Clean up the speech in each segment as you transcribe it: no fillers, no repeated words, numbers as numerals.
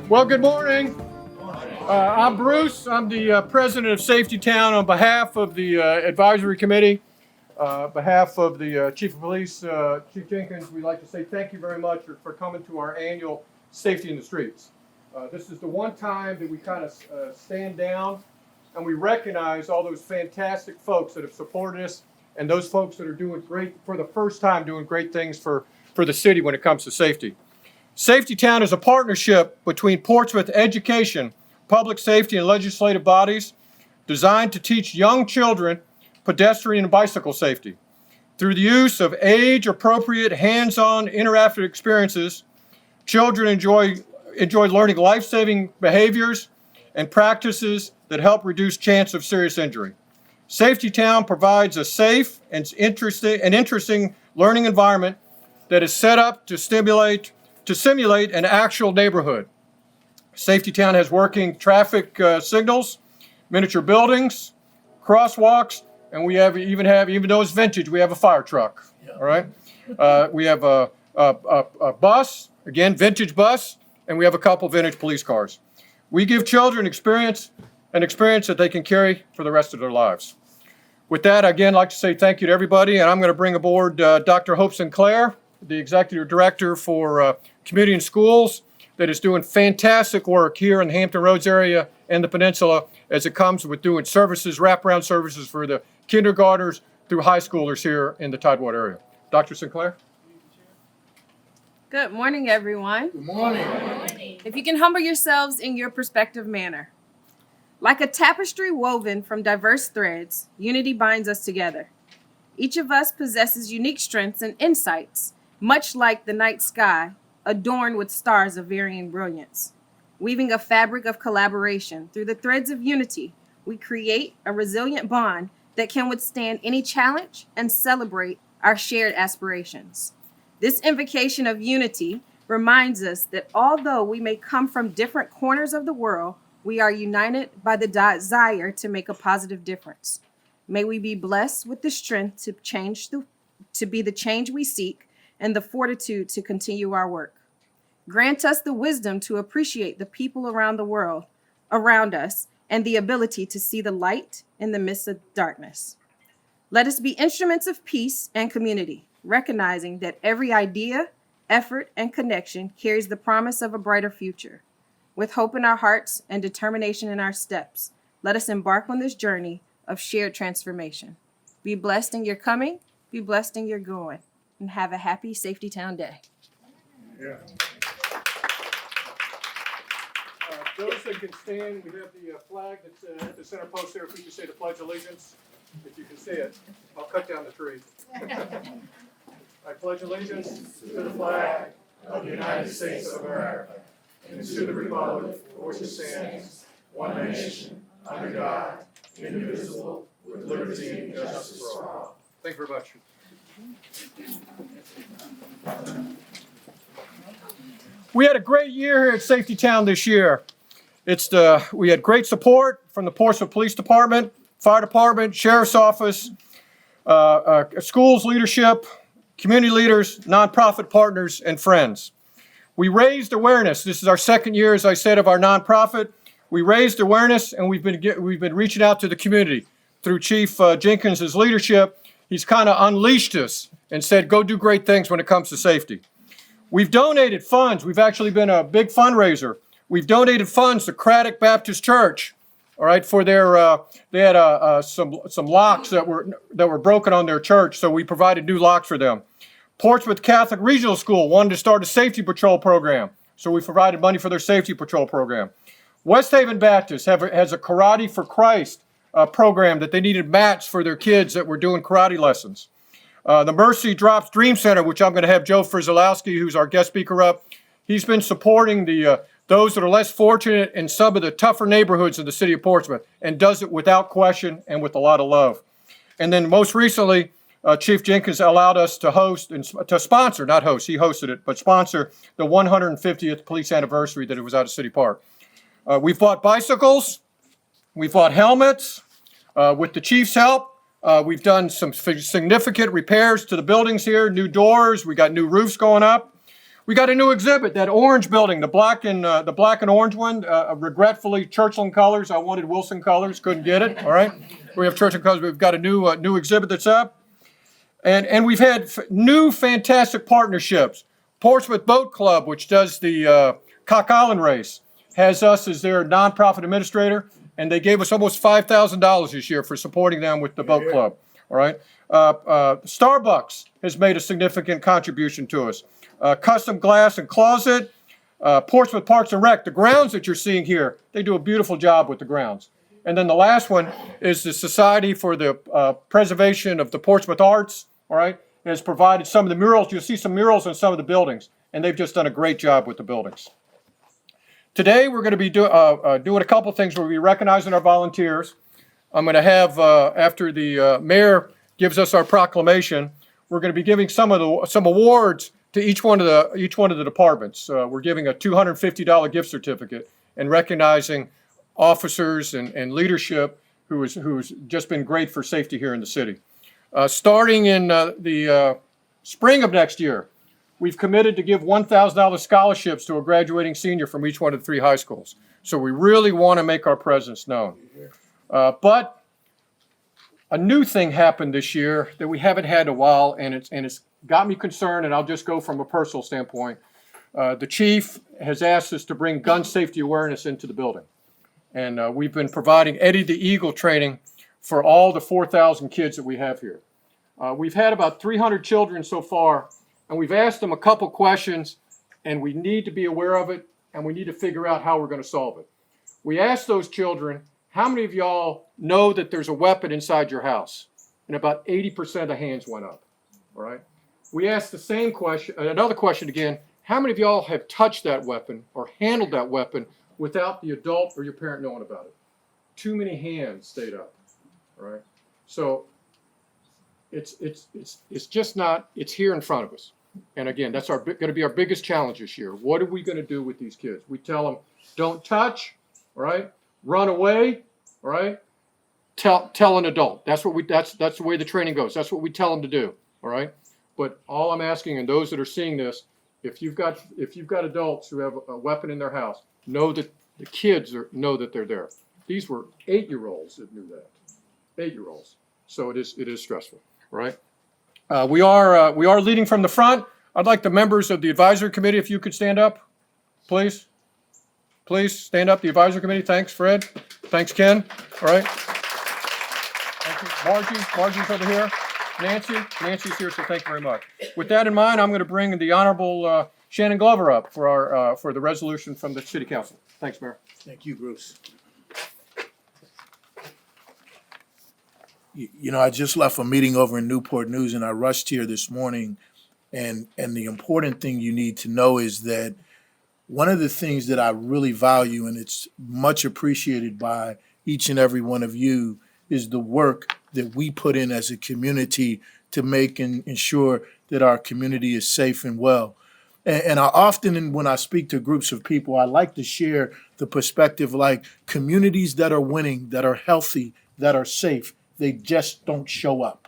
Well, good morning. I'm Bruce. I'm the president of Safety Town. On behalf of the advisory committee, behalf of the chief of police, Chief Jenkins, we'd like to say thank you very much for coming to our annual Safety in the Streets. This is the one time that we kind of stand down and we recognize all those fantastic folks that have supported us and those folks that are doing great for the first time, doing great things for the city when it comes to safety. Safety Town is a partnership between Portsmouth Education, Public Safety, and legislative bodies designed to teach young children pedestrian and bicycle safety. Through the use of age-appropriate, hands-on, interactive experiences, children enjoy learning life-saving behaviors and practices that help reduce chance of serious injury. Safety Town provides a safe and interesting learning environment that is set up to simulate an actual neighborhood. Safety Town has working traffic signals, miniature buildings, crosswalks, and we even though it's vintage, we have a fire truck. All right, we have a bus, again vintage bus, and we have a couple vintage police cars. We give children an experience that they can carry for the rest of their lives. With that, again, I'd like to say thank you to everybody, and I'm going to bring aboard Dr. Hope Sinclair, the Executive Director for Community and Schools, that is doing fantastic work here in the Hampton Roads area and the peninsula as it comes with doing services, wraparound services for the kindergartners through high schoolers here in the Tidewater area. Dr. Sinclair? Good morning, everyone. Good morning. If you can humble yourselves in your perspective manner. Like a tapestry woven from diverse threads, unity binds us together. Each of us possesses unique strengths and insights, much like the night sky, adorned with stars of varying brilliance. Weaving a fabric of collaboration through the threads of unity, we create a resilient bond that can withstand any challenge and celebrate our shared aspirations. This invocation of unity reminds us that although we may come from different corners of the world, we are united by the desire to make a positive difference. May we be blessed with the strength to be the change we seek and the fortitude to continue our work. Grant us the wisdom to appreciate the people around the world, around us, and the ability to see the light in the midst of darkness. Let us be instruments of peace and community, recognizing that every idea, effort, and connection carries the promise of a brighter future. With hope in our hearts and determination in our steps, let us embark on this journey of shared transformation. Be blessed in your coming, be blessed in your going, and have a happy Safety Town Day. Yeah. Those that can stand, we have the flag that's at the center post there. If we can say the Pledge of Allegiance, if you can see it, I'll cut down the tree. I pledge allegiance to the flag of the United States of America and to the republic for which it stands, one nation, under God, indivisible, with liberty and justice for all. Thank you very much. We had a great year here at Safety Town this year. We had great support from the Portsmouth Police Department, Fire Department, Sheriff's Office, schools leadership, community leaders, nonprofit partners, and friends. We raised awareness. This is our second year, as I said, of our nonprofit. We raised awareness, and we've been reaching out to the community through Chief Jenkins' leadership. He's kind of unleashed us and said, go do great things when it comes to safety. We've donated funds. We've actually been a big fundraiser. We've donated funds to Craddock Baptist Church, all right, for their they had some locks that were broken on their church, so we provided new locks for them. Portsmouth Catholic Regional School wanted to start a safety patrol program, so we provided money for their safety patrol program. West Haven Baptist has a Karate for Christ program that they needed mats for their kids that were doing karate lessons. The Mercy Drops Dream Center, which I'm going to have Joe Frizolowski, who's our guest speaker, up. He's been supporting those that are less fortunate in some of the tougher neighborhoods in the city of Portsmouth, and does it without question and with a lot of love. And then most recently, Chief Jenkins allowed us to host and to sponsor, not host, he hosted it, but sponsor the 150th police anniversary that it was out of City Park. We've bought bicycles, we've bought helmets. With the chief's help, we've done some significant repairs to the buildings here, new doors, we got new roofs going up. We got a new exhibit, that orange building, the black and orange one. Regretfully, Churchland colors. I wanted Wilson colors, couldn't get it. All right, we have Churchland colors. We've got a new exhibit that's up, and we've had new fantastic partnerships. Portsmouth Boat Club, which does the Cock Island race, has us as their nonprofit administrator, and they gave us almost $5,000 this year for supporting them with the boat club. All right, Starbucks has made a significant contribution to us. Custom Glass and Closet, Portsmouth Parks and Rec, the grounds that you're seeing here, they do a beautiful job with the grounds. And then the last one is the Society for the Preservation of the Portsmouth Arts, all right, has provided some of the murals. You'll see some murals in some of the buildings, and they've just done a great job with the buildings. Today, we're going to be doing a couple things. We'll be recognizing our volunteers. I'm going to have, after the mayor gives us our proclamation, we're going to be giving some awards to each one of the departments. We're giving a $250 gift certificate and recognizing officers and leadership who's just been great for safety here in the city. Starting in the spring of next year, we've committed to give $1,000 scholarships to a graduating senior from each one of the 3 high schools. So we really want to make our presence known. But a new thing happened this year that we haven't had in a while, and it's got me concerned, and I'll just go from a personal standpoint. The chief has asked us to bring gun safety awareness into the building. And we've been providing Eddie the Eagle training for all the 4,000 kids that we have here. We've had about 300 children so far, and we've asked them a couple questions, and we need to be aware of it, and we need to figure out how we're going to solve it. We asked those children, how many of y'all know that there's a weapon inside your house? And about 80% of the hands went up, all right? We asked the same question, another question again, how many of y'all have touched that weapon or handled that weapon without the adult or your parent knowing about it? Too many hands stayed up, all right? So it's just not, it's here in front of us. And again, that's going to be our biggest challenge this year. What are we going to do with these kids? We tell them, don't touch, all right? Run away, all right? Tell an adult. That's the way the training goes. That's what we tell them to do, all right? But all I'm asking, and those that are seeing this, if you've got adults who have a weapon in their house, know that the kids know that they're there. These were 8-year-olds that knew that. 8-year-olds. So it is stressful, right? We are leading from the front. I'd like the members of the advisory committee, if you could stand up, please. Please stand up, the advisory committee. Thanks, Fred. Thanks, Ken. All right. Thank you. Margie's over here. Nancy's here, so thank you very much. With that in mind, I'm going to bring the Honorable Shannon Glover up for the resolution from the City Council. Thanks, Mayor. Thank you, Bruce. You know, I just left a meeting over in Newport News, and I rushed here this morning. And the important thing you need to know is that one of the things that I really value, and it's much appreciated by each and every one of you, is the work that we put in as a community to make and ensure that our community is safe and well. And I often, when I speak to groups of people, I like to share the perspective like communities that are winning, that are healthy, that are safe, they just don't show up.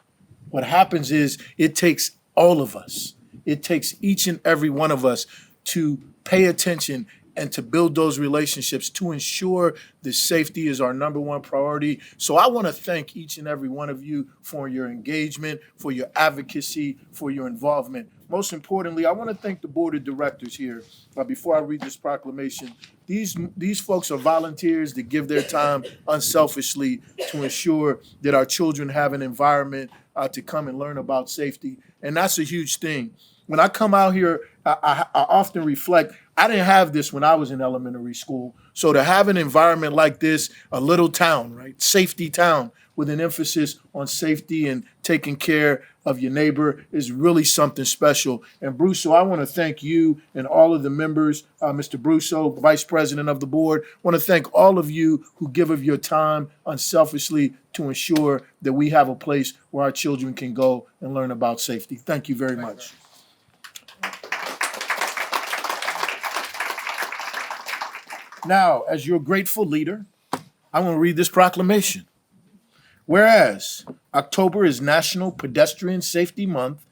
What happens is it takes all of us. It takes each and every one of us to pay attention and to build those relationships to ensure that safety is our number one priority. So I want to thank each and every one of you for your engagement, for your advocacy, for your involvement. Most importantly, I want to thank the board of directors here. Before I read this proclamation, these folks are volunteers that give their time unselfishly to ensure that our children have an environment to come and learn about safety. And that's a huge thing. When I come out here, I often reflect, I didn't have this when I was in elementary school. So to have an environment like this, a little town, right? Safety town with an emphasis on safety and taking care of your neighbor is really something special. And Brusso, I want to thank you and all of the members, Mr. Brusso, Vice President of the board. I want to thank all of you who give of your time unselfishly to ensure that we have a place where our children can go and learn about safety. Thank you very much. Now, as your grateful leader, I want to read this proclamation. Whereas October is National Pedestrian Safety Month,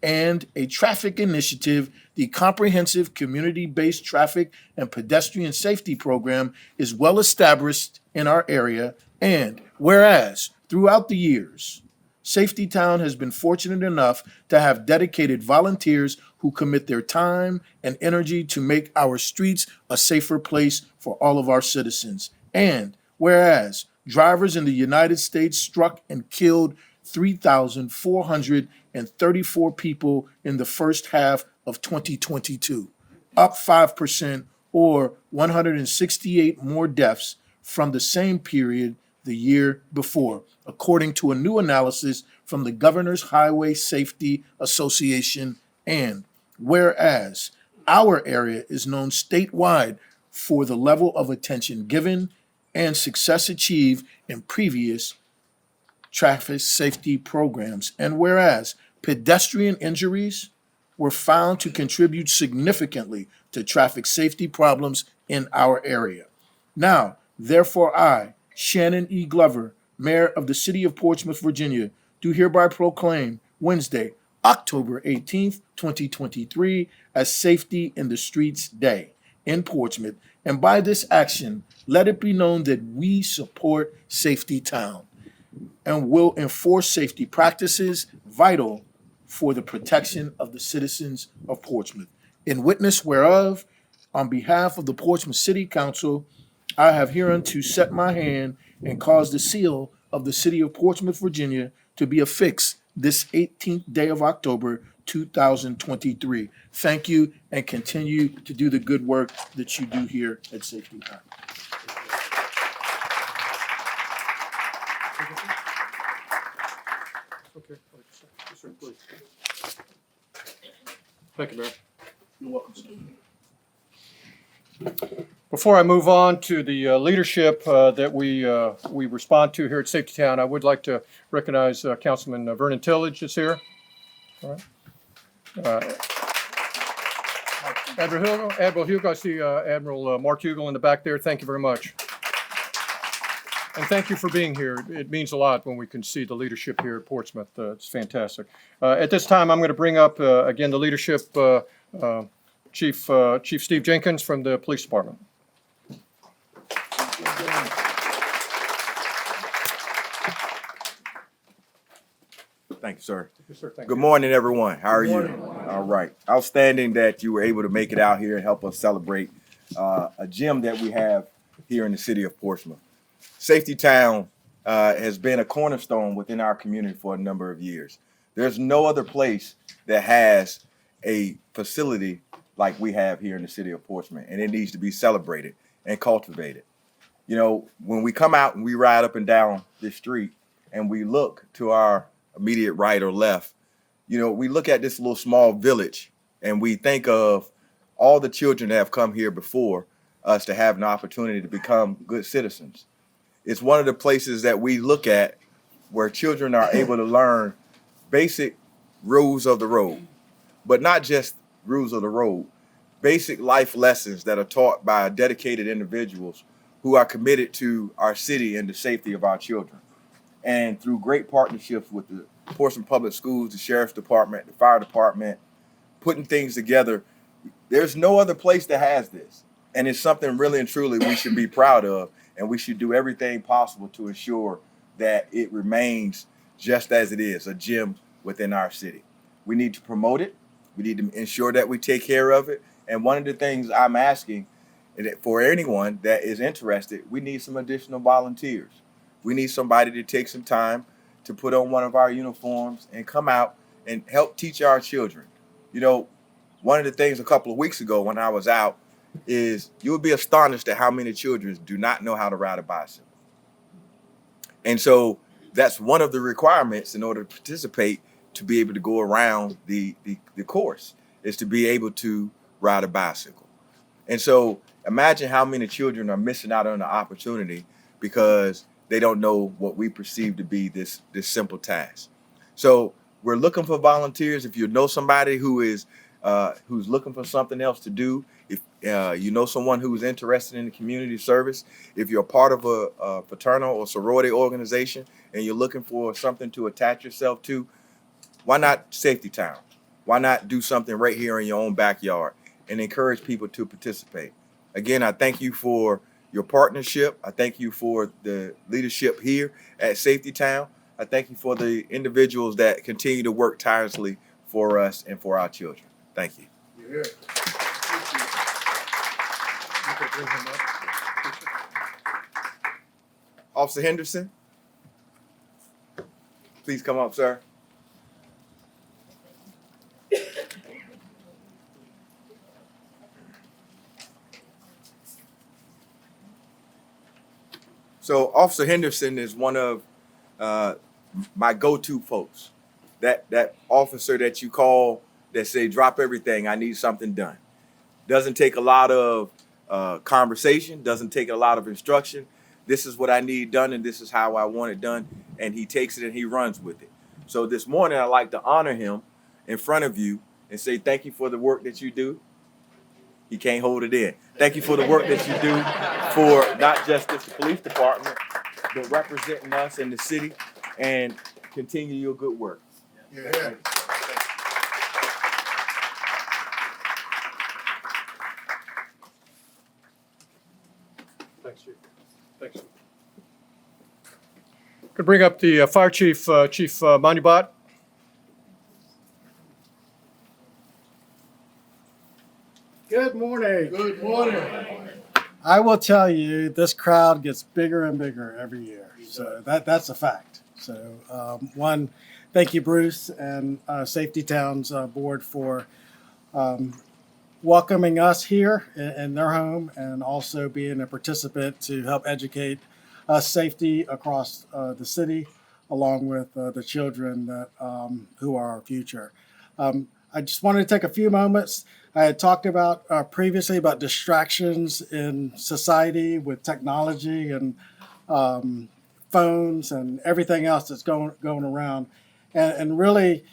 and a traffic initiative, the Comprehensive Community-Based Traffic and Pedestrian Safety Program is well established in our area. And whereas throughout the years, Safety Town has been fortunate enough to have dedicated volunteers who commit their time and energy to make our streets a safer place for all of our citizens. And whereas drivers in the United States struck and killed 3,434 people in the first half of 2022, up 5% or 168 more deaths from the same period the year before, according to a new analysis from the Governor's Highway Safety Association. And whereas our area is known statewide for the level of attention given and success achieved in previous traffic safety programs, and whereas pedestrian injuries were found to contribute significantly to traffic safety problems in our area. Now, therefore, I, Shannon E. Glover, Mayor of the City of Portsmouth, Virginia, do hereby proclaim Wednesday, October 18th, 2023, as Safety in the Streets Day in Portsmouth. And by this action, let it be known that we support Safety Town and will enforce safety practices vital for the protection of the citizens of Portsmouth. In witness whereof, on behalf of the Portsmouth City Council, I have hereunto set my hand and caused the seal of the City of Portsmouth, Virginia, to be affixed this 18th day of October, 2023. Thank you, and continue to do the good work that you do here at Safety Town. Okay. Yes, sir, please. Thank you, Mayor. You're welcome, sir. Before I move on to the leadership that we respond to here at Safety Town, I would like to recognize Councilman Vernon Tillage is here. All right. Admiral Hugo, I see Admiral Mark Hugel in the back there. Thank you very much. And thank you for being here. It means a lot when we can see the leadership here at Portsmouth. It's fantastic. At this time, I'm going to bring up again the leadership, Chief Steve Jenkins from the Police Department. Thank you, sir. Yes, sir. Thank Good you. morning, everyone. How are Good you? morning. All right. Outstanding that you were able to make it out here and help us celebrate a gem that we have here in the city of Portsmouth. Safety Town has been a cornerstone within our community for a number of years. There's no other place that has a facility like we have here in the city of Portsmouth, and it needs to be celebrated and cultivated. You know, when we come out and we ride up and down this street and we look to our immediate right or left, you know, we look at this little small village and we think of all the children that have come here before us to have an opportunity to become good citizens. It's one of the places that we look at where children are able to learn basic rules of the road, but not just rules of the road, basic life lessons that are taught by dedicated individuals who are committed to our city and the safety of our children. And through great partnerships with the Portsmouth Public Schools, the Sheriff's Department, the Fire Department, putting things together, there's no other place that has this. And it's something really and truly we should be proud of, and we should do everything possible to ensure that it remains just as it is, a gem within our city. We need to promote it. We need to ensure that we take care of it. And one of the things I'm asking for anyone that is interested, we need some additional volunteers. We need somebody to take some time to put on one of our uniforms and come out and help teach our children. You know, one of the things a couple of weeks ago when I was out is you would be astonished at how many children do not know how to ride a bicycle. And so that's one of the requirements in order to participate, to be able to go around the course, is to be able to ride a bicycle. And so imagine how many children are missing out on the opportunity because they don't know what we perceive to be this simple task. So we're looking for volunteers. If you know somebody who is who's looking for something else to do, if you know someone who's interested in the community service, if you're a part of a fraternal or sorority organization and you're looking for something to attach yourself to, why not Safety Town? Why not do something right here in your own backyard and encourage people to participate? Again, I thank you for your partnership. I thank you for the leadership here at Safety Town. I thank you for the individuals that continue to work tirelessly for us and for our children. Thank you. Yeah. Officer Henderson, please come up, sir. So Officer Henderson is one of my go-to folks. That officer that you call that say, drop everything, I need something done. Doesn't take a lot of conversation, doesn't take a lot of instruction. This is what I need done and this is how I want it done. And he takes it and he runs with it. So this morning, I'd like to honor him in front of you and say thank you for the work that you do. He can't hold it in. Thank you for the work that you do for not just this police department, but representing us in the city, and continue your good work. Yeah. Thanks, Chief. Thanks. Could bring up the fire chief, Chief Monubot. Good morning. Good morning. I will tell you, this crowd gets bigger and bigger every year. So that's a fact. So one, thank you, Bruce and Safety Town's board for welcoming us here in their home and also being a participant to help educate us safety across the city, along with the children that who are our future. I just wanted to take a few moments. I had talked about previously about distractions in society with technology and phones and everything else that's going around, and really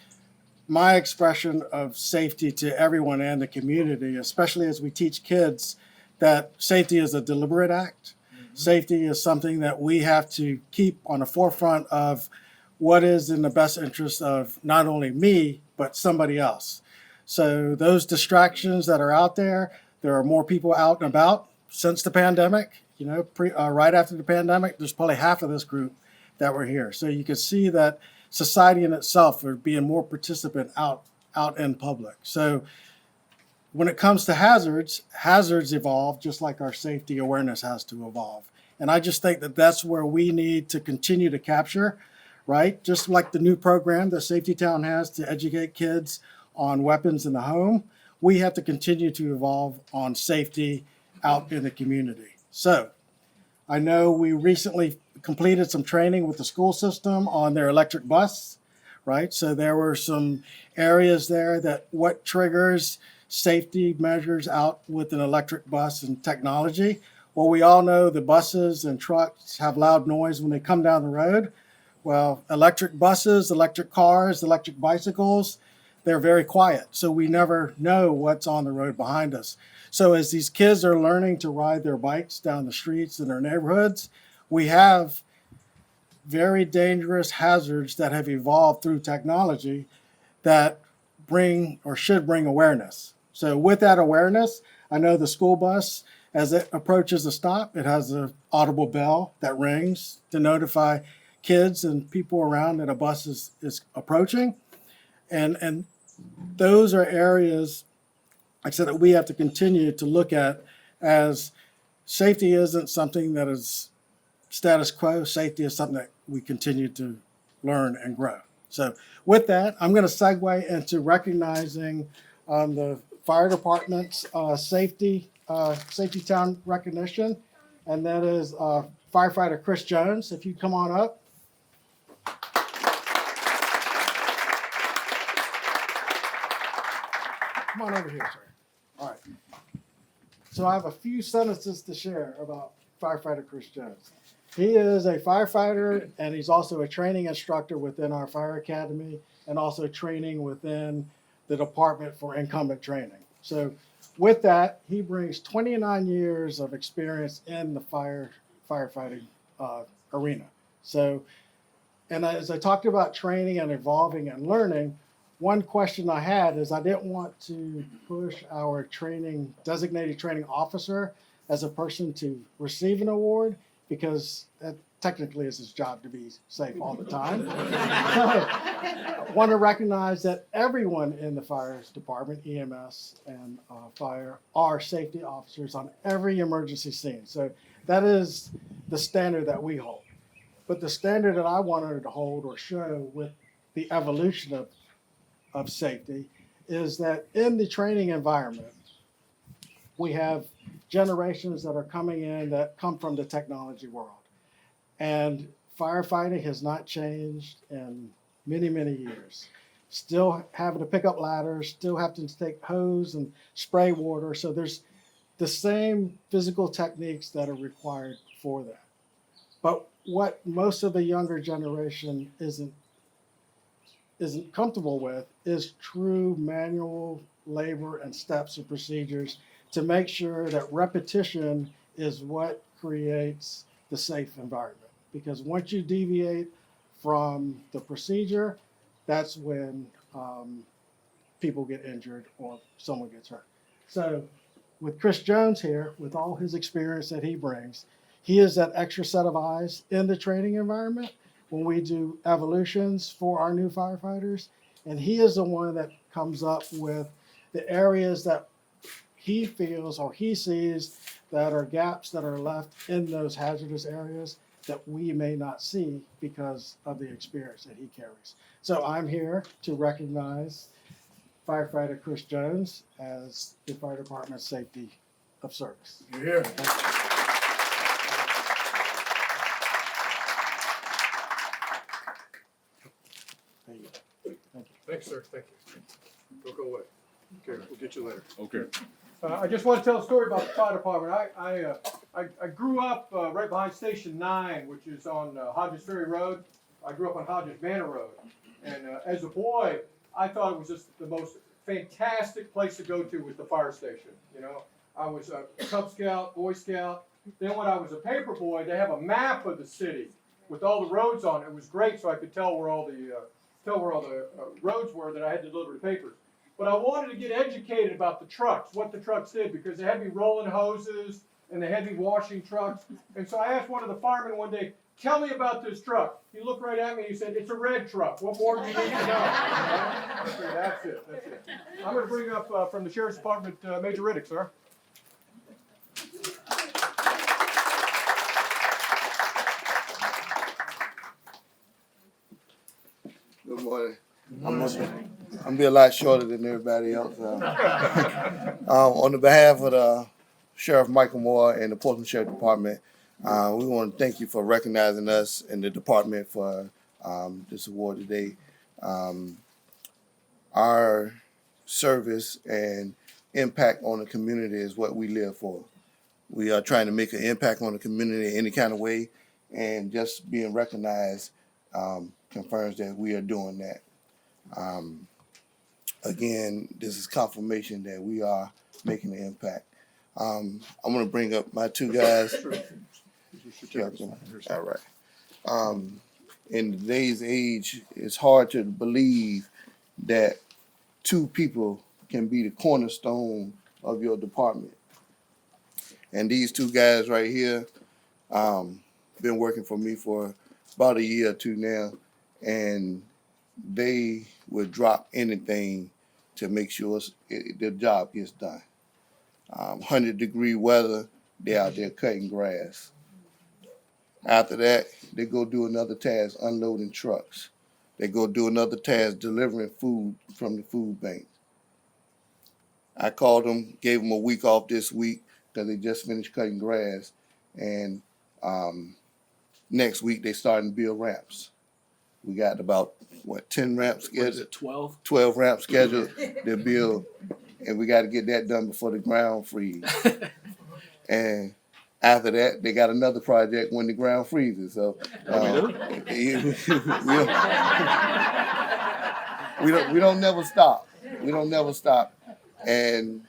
my expression of safety to everyone and the community, especially as we teach kids that safety is a deliberate act. Mm-hmm. Safety is something that we have to keep on the forefront of what is in the best interest of not only me, but somebody else. So those distractions that are out there are more people out and about since the pandemic. You know, right after the pandemic, there's probably half of this group that were here. So you can see that society in itself are being more participant out in public. So when it comes to hazards evolve just like our safety awareness has to evolve. And I just think that that's where we need to continue to capture, right? Just like the new program that Safety Town has to educate kids on weapons in the home, we have to continue to evolve on safety out in the community. So I know we recently completed some training with the school system on their electric bus, right? So there were some areas there that what triggers safety measures out with an electric bus and technology. Well, we all know the buses and trucks have loud noise when they come down the road. Well, electric buses, electric cars, electric bicycles, they're very quiet. So we never know what's on the road behind us. So as these kids are learning to ride their bikes down the streets in their neighborhoods, we have very dangerous hazards that have evolved through technology that bring or should bring awareness. So with that awareness, I know the school bus, as it approaches a stop, it has an audible bell that rings to notify kids and people around that a bus is approaching. And those are areas, like I said, that we have to continue to look at, as safety isn't something that is status quo. Safety is something that we continue to learn and grow. So with that, I'm going to segue into recognizing the fire department's safety town recognition, and that is firefighter Chris Jones. If you come on up. Come on over here, sir. All right. So I have a few sentences to share about firefighter Chris Jones. He is a firefighter, and he's also a training instructor within our fire academy, and also training within the Department for Incumbent Training. So with that, he brings 29 years of experience in the firefighting arena. So, and as I talked about training and evolving and learning, one question I had is I didn't want to push our designated training officer as a person to receive an award because that technically is his job to be safe all the time. I want to recognize that everyone in the fire department, EMS and fire, are safety officers on every emergency scene. So that is the standard that we hold. But the standard that I wanted to hold or show with the evolution of safety is that in the training environment, we have generations that are coming in that come from the technology world. And firefighting has not changed in many, many years. Still having to pick up ladders, still having to take hose and spray water. So there's the same physical techniques that are required for that. But what most of the younger generation isn't comfortable with is true manual labor and steps and procedures to make sure that repetition is what creates the safe environment. Because once you deviate from the procedure, that's when people get injured or someone gets hurt. So with Chris Jones here, with all his experience that he brings, he is that extra set of eyes in the training environment when we do evolutions for our new firefighters. And he is the one that comes up with the areas that he feels or he sees that are gaps that are left in those hazardous areas that we may not see because of the experience that he carries. So I'm here to recognize firefighter Chris Jones as the fire department safety of service. You're here. There you go. Thank you. Thanks, sir. Thank you. Don't go away. Okay, we'll get you later. Okay. I just want to tell a story about the fire department. I grew up right behind Station 9, which is on Hodges Ferry Road. I grew up on Hodges Manor Road. And as a boy, I thought it was just the most fantastic place to go to was the fire station. You know, I was a Cub Scout, Boy Scout. Then when I was a paper boy, they have a map of the city with all the roads on it. It was great, so I could tell where all the roads were that I had to deliver the papers. But I wanted to get educated about the trucks, what the trucks did, because they had me rolling hoses and they had me washing trucks. And so I asked one of the firemen one day, "Tell me about this truck." He looked right at me and he said, "It's a red truck. What more do you need to know?" I said, That's it. I'm going to bring up from the Sheriff's Department, Major Riddick, sir. Good morning. I'm gonna be a lot shorter than everybody else. On the behalf of the Sheriff Michael Moore and the Portsmouth Sheriff Department, we want to thank you for recognizing us in the department for this award today. Our service and impact on the community is what we live for. We are trying to make an impact on the community in any kind of way, and just being recognized confirms that we are doing that. Again, this is confirmation that we are making an impact. I'm going to bring up my two guys. All right. In today's age, it's hard to believe that two people can be the cornerstone of your department. And these two guys right here, been working for me for about a year or two now, and they would drop anything to make sure the job gets done. 100-degree weather, they're out there cutting grass. After that, they go do another task, unloading trucks. They go do another task, delivering food from the food bank. I called them, gave them a week off this week because they just finished cutting grass. And next week, they starting to build ramps. We got about, 10 ramps scheduled? What is it, 12? 12 ramps scheduled to build, and we got to get that done before the ground freezes. And after that, they got another project when the ground freezes. So we don't never stop. We don't never stop. And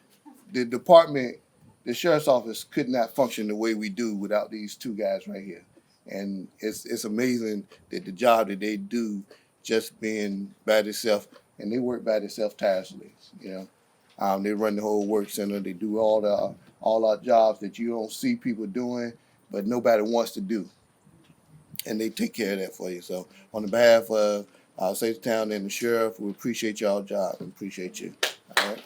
the department, the sheriff's office could not function the way we do without these two guys right here. And it's amazing that the job that they do just being by itself and they work by themselves tirelessly. They run the whole work center. They do all our jobs that you don't see people doing, but nobody wants to do, and they take care of that for you. So, on the behalf of Safety Town and the sheriff, we appreciate y'all job and appreciate you. All right.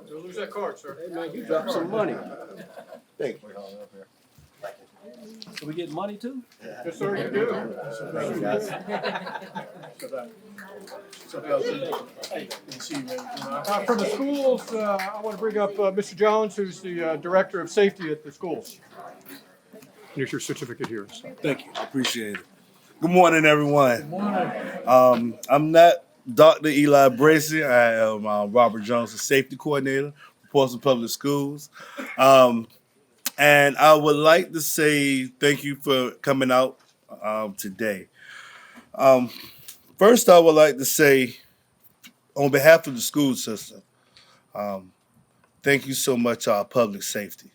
Don't lose that card, sir. Hey man, you dropped some money. Thank you. So we get money too? Yes, sir, you do. From the schools, I want to bring up Mr. Jones, who's the Director of Safety at the schools. Here's your certificate here. Thank you. I appreciate it. Good morning, everyone. Good morning. I'm not Dr. Eli Bracey. I am Robert Jones, the safety coordinator for Portsmouth Public Schools. And I would like to say thank you for coming out today. First, I would like to say, on behalf of the school system, thank you so much to our public safety.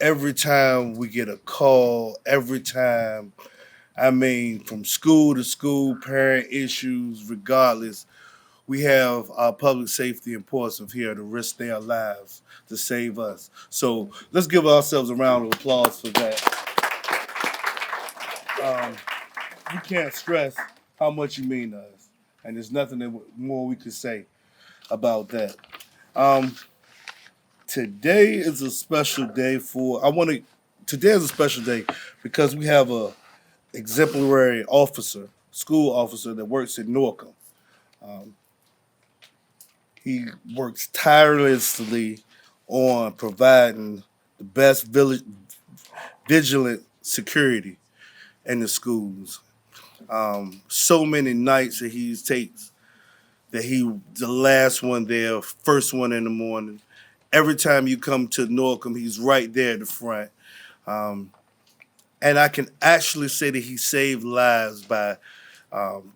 Every time we get a call, from school to school, parent issues, regardless, we have our public safety in Portsmouth here to risk their lives to save us. So let's give ourselves a round of applause for that. You can't stress how much you mean to us, and there's nothing more we could say about that. Today is a special day because we have a exemplary school officer that works in Norcom. He works tirelessly on providing the best vigilant security in the schools. So many nights that he takes, the last one there, first one in the morning. Every time you come to Norcom, he's right there at the front. And I can actually say that he saved lives by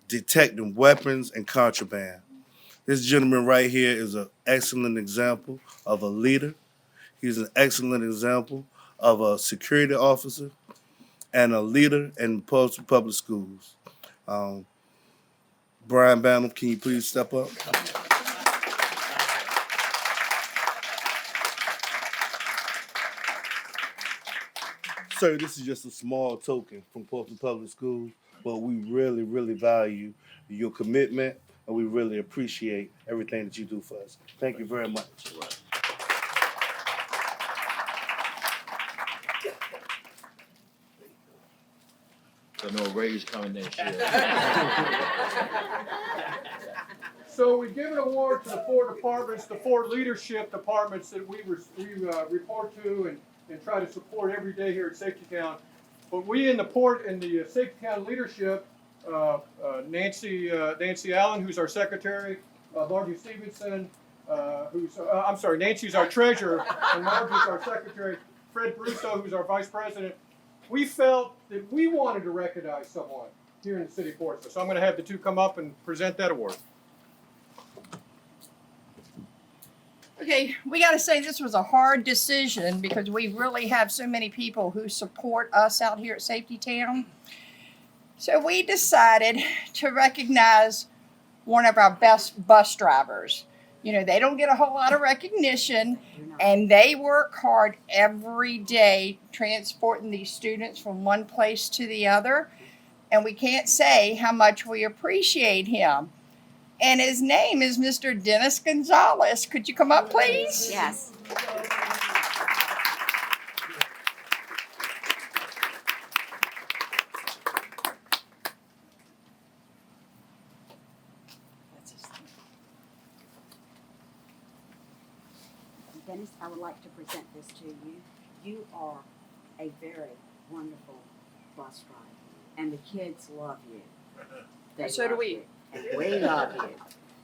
detecting weapons and contraband. This gentleman right here is an excellent example of a leader. He's an excellent example of a security officer and a leader in Portsmouth Public Schools. Brian Banham, can you please step up? Sir, this is just a small token from Portsmouth Public Schools, but we really, really value your commitment, and we really appreciate everything that you do for us. Thank you very much. So no raise coming next year. So we give an award to the four departments, the four leadership departments that we report to and try to support every day here at Safety Town. But we in the Safety Town leadership, Nancy Allen, who's our secretary, Margie Stevenson, Nancy's our treasurer, and Margie's our secretary, Fred Brusto, who's our vice president. We felt that we wanted to recognize someone here in the city of Portsmouth. So I'm going to have the two come up and present that award. Okay, we got to say this was a hard decision because we really have so many people who support us out here at Safety Town. So we decided to recognize one of our best bus drivers. You know, they don't get a whole lot of recognition, and they work hard every day transporting these students from one place to the other. And we can't say how much we appreciate him. And his name is Mr. Dennis Gonzalez. Could you come up, please? Yes. Dennis, I would like to present this to you. You are a very wonderful bus driver, and the kids love you. They So do love we. you. And we love you,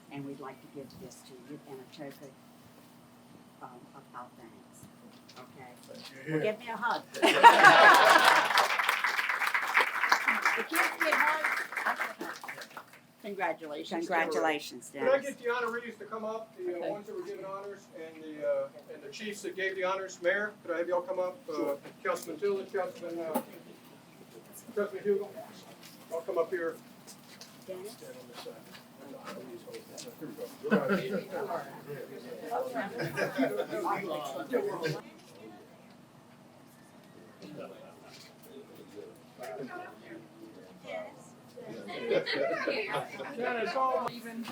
and we'd like to give this to you in a token of our thanks. Okay? Well, give me a hug. The kids get hugs. Congratulations. Congratulations, Can I get the honorees to come up, the ones that were given honors, and the chiefs that gave the honors? Mayor, could I have y'all come up? Councilman Tillett, Councilman Hugel, I'll come up here. Dennis? Stand on this side. Here we go.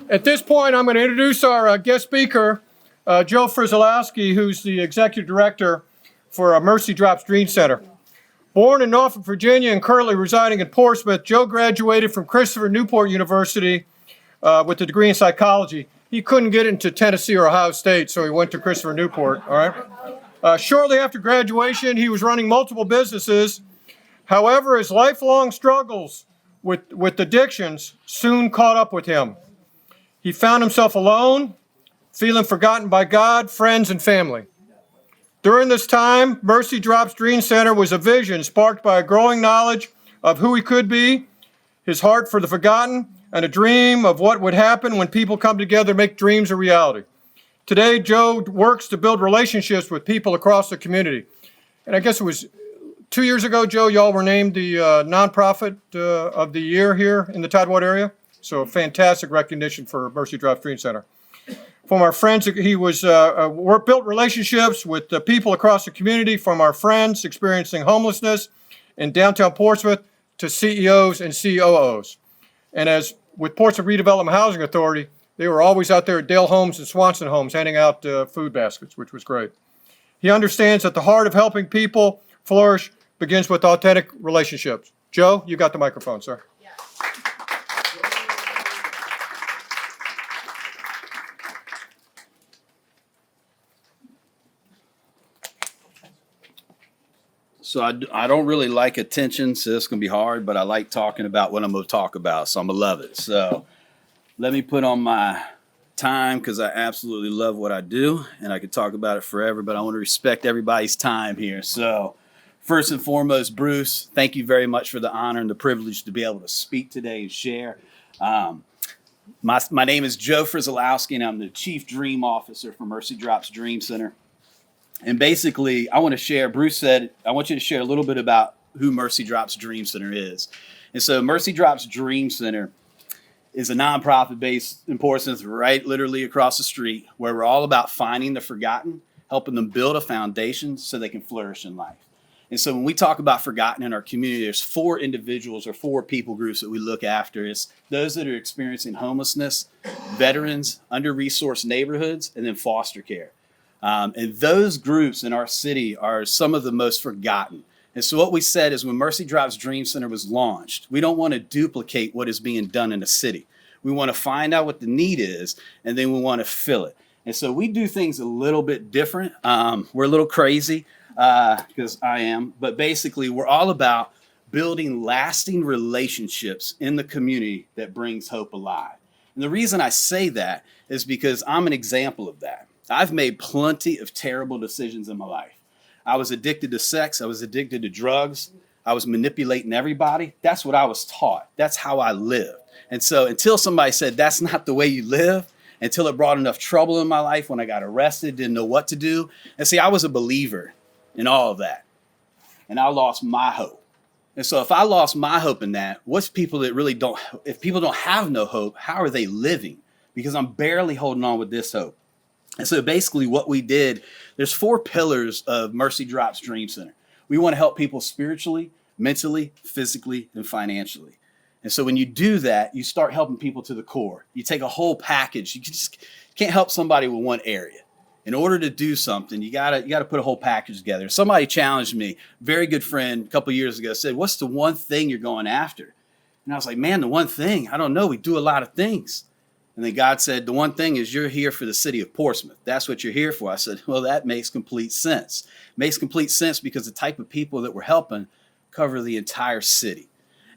At this point, I'm going to introduce our guest speaker, Joe Frizzolowski, who's the executive director for Mercy Drops Dream Center. Born in Norfolk, Virginia, and currently residing in Portsmouth, Joe graduated from Christopher Newport University with a degree in psychology. He couldn't get into Tennessee or Ohio State, so he went to Christopher Newport. All right. Shortly after graduation, he was running multiple businesses. However, his lifelong struggles with addictions soon caught up with him. He found himself alone, feeling forgotten by God, friends, and family. During this time, Mercy Drops Dream Center was a vision sparked by a growing knowledge of who he could be, his heart for the forgotten, and a dream of what would happen when people come together and make dreams a reality. Today, Joe works to build relationships with people across the community. And I guess it was 2 years ago, Joe, y'all were named the nonprofit of the year here in the Tidewater area. So a fantastic recognition for Mercy Drops Dream Center. From our friends, he was built relationships with the people across the community, from our friends experiencing homelessness in downtown Portsmouth to CEOs and COOs. And as with Portsmouth Redevelopment Housing Authority, they were always out there at Dale Homes and Swanson Homes handing out food baskets, which was great. He understands that the heart of helping people flourish begins with authentic relationships. Joe, you got the microphone, sir. So I don't really like attention, so it's going to be hard, but I like talking about what I'm going to talk about, so I'm going to love it. So let me put on my time, because I absolutely love what I do, and I could talk about it forever, but I want to respect everybody's time here. So first and foremost, Bruce, thank you very much for the honor and the privilege to be able to speak today and share. My name is Joe Frizzolowski, and I'm the Chief Dream Officer for Mercy Drops Dream Center. And basically, I want to share, Bruce said, I want you to share a little bit about who Mercy Drops Dream Center is. And so Mercy Drops Dream Center is a nonprofit based in Portsmouth, right literally across the street, where we're all about finding the forgotten, helping them build a foundation so they can flourish in life. And so when we talk about forgotten in our community, there's 4 individuals or 4 people groups that we look after. It's those that are experiencing homelessness, veterans, under-resourced neighborhoods, and then foster care. And those groups in our city are some of the most forgotten. And so what we said is when Mercy Drops Dream Center was launched, we don't want to duplicate what is being done in the city. We want to find out what the need is, and then we want to fill it. And so we do things a little bit different. We're a little crazy, because I am, but basically we're all about building lasting relationships in the community that brings hope alive. And the reason I say that is because I'm an example of that. I've made plenty of terrible decisions in my life. I was addicted to sex. I was addicted to drugs. I was manipulating everybody. That's what I was taught. That's how I lived. And so until somebody said, that's not the way you live, until it brought enough trouble in my life when I got arrested, didn't know what to do. And see, I was a believer in all of that. And I lost my hope. And so if I lost my hope in that, what's people that really don't, if people don't have no hope, how are they living? Because I'm barely holding on with this hope. And so basically what we did, there's 4 pillars of Mercy Drops Dream Center. We want to help people spiritually, mentally, physically, and financially. And so when you do that, you start helping people to the core. You take a whole package. You just can't help somebody with one area. In order to do something, you gotta put a whole package together. Somebody challenged me, very good friend, a couple of years ago, said, what's the one thing you're going after? And I was like, man, the one thing, I don't know. We do a lot of things. And then God said, the one thing is you're here for the city of Portsmouth. That's what you're here for. I said, well, that makes complete sense. It makes complete sense because the type of people that we're helping cover the entire city.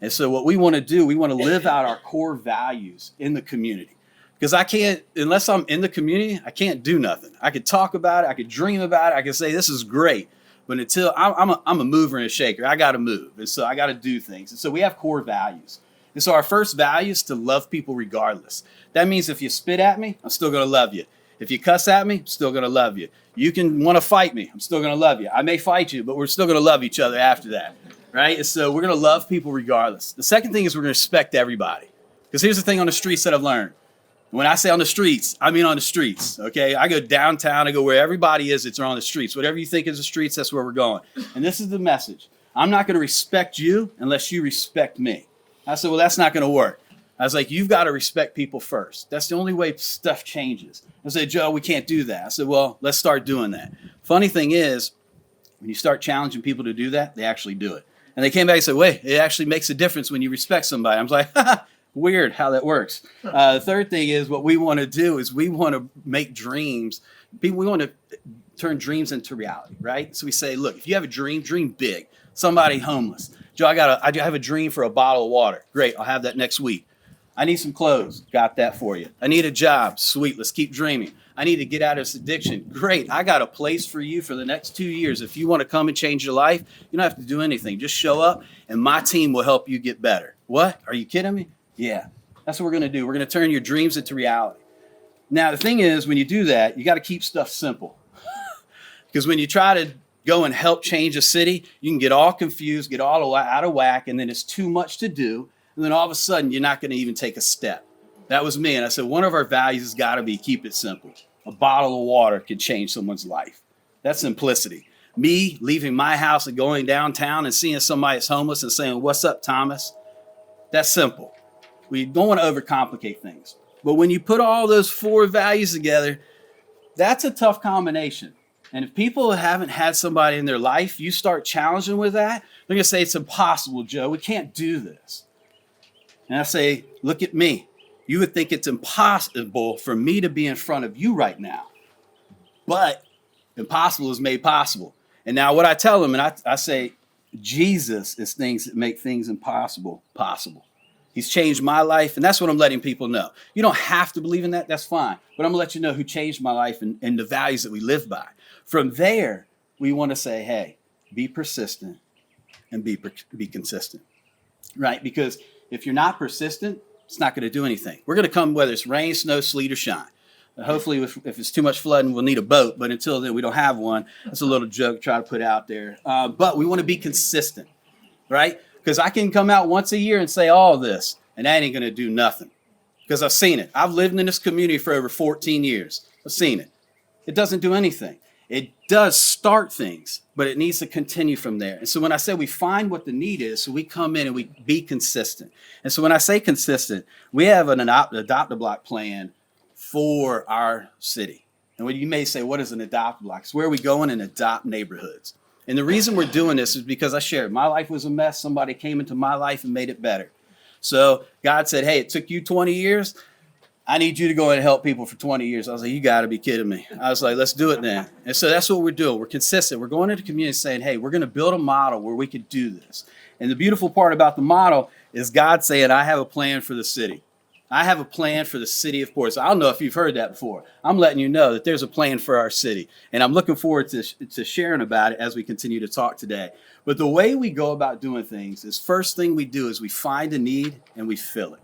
And so what we want to do, we want to live out our core values in the community. Because I can't, unless I'm in the community, I can't do nothing. I could talk about it. I could dream about it. I could say, this is great. But until I'm a mover and a shaker, I got to move. And so I got to do things. And so we have core values. And so our first value is to love people regardless. That means if you spit at me, I'm still going to love you. If you cuss at me, I'm still going to love you. You can want to fight me. I'm still going to love you. I may fight you, but we're still going to love each other after that, right? And so we're going to love people regardless. The second thing is we're going to respect everybody. Because here's the thing on the streets that I've learned. When I say on the streets, I mean on the streets, okay? I go downtown, I go where everybody is, it's on the streets. Whatever you think is the streets, that's where we're going. And this is the message. I'm not going to respect you unless you respect me. I said, well, that's not going to work. I was like, you've got to respect people first. That's the only way stuff changes. I said, Joe, we can't do that. I said, well, let's start doing that. Funny thing is, when you start challenging people to do that, they actually do it. And they came back and said, wait, it actually makes a difference when you respect somebody. I was like, weird how that works. The third thing is what we want to do is we want to make dreams. We want to turn dreams into reality, right? So we say, look, if you have a dream, dream big. Somebody homeless. Joe, I have a dream for a bottle of water. Great, I'll have that next week. I need some clothes. Got that for you. I need a job. Sweet, let's keep dreaming. I need to get out of this addiction. Great, I got a place for you for the next 2 years. If you want to come and change your life, you don't have to do anything. Just show up and my team will help you get better. What? Are you kidding me? Yeah, that's what we're going to do. We're going to turn your dreams into reality. Now, the thing is, when you do that, you got to keep stuff simple. Because when you try to go and help change a city, you can get all confused, get all out of whack, and then it's too much to do. And then all of a sudden, you're not going to even take a step. That was me. And I said, one of our values has got to be keep it simple. A bottle of water can change someone's life. That's simplicity. Me leaving my house and going downtown and seeing somebody that's homeless and saying, what's up, Thomas? That's simple. We don't want to overcomplicate things. But when you put all those four values together, that's a tough combination. And if people haven't had somebody in their life, you start challenging with that, they're going to say, it's impossible, Joe. We can't do this. And I say, look at me. You would think it's impossible for me to be in front of you right now. But impossible is made possible. And now what I tell them, and I say, Jesus is things that make things impossible possible. He's changed my life, and that's what I'm letting people know. You don't have to believe in that. That's fine. But I'm going to let you know who changed my life and the values that we live by. From there, we want to say, hey, be persistent and be consistent, right? Because if you're not persistent, it's not going to do anything. We're going to come whether it's rain, snow, sleet, or shine. Hopefully, if it's too much flooding, we'll need a boat. But until then, we don't have one. That's a little joke to try to put out there. But we want to be consistent, right? Because I can come out once a year and say all this, and that ain't going to do nothing. Because I've seen it. I've lived in this community for over 14 years. I've seen it. It doesn't do anything. It does start things, but it needs to continue from there. And so when I say we find what the need is, so we come in and we be consistent. And so when I say consistent, we have an adopt-a-block plan for our city. And when you may say, what is an adopt-a-block? It's where we go in and adopt neighborhoods. And the reason we're doing this is because I shared my life was a mess. Somebody came into my life and made it better. So God said, hey, it took you 20 years. I need you to go and help people for 20 years. I was like, you got to be kidding me. I was like, let's do it then. And so that's what we're doing. We're consistent. We're going into the community saying, hey, we're going to build a model where we could do this. And the beautiful part about the model is God saying, I have a plan for the city. I have a plan for the city of Portsmouth. I don't know if you've heard that before. I'm letting you know that there's a plan for our city. And I'm looking forward to sharing about it as we continue to talk today. But the way we go about doing things is first thing we do is we find a need and we fill it.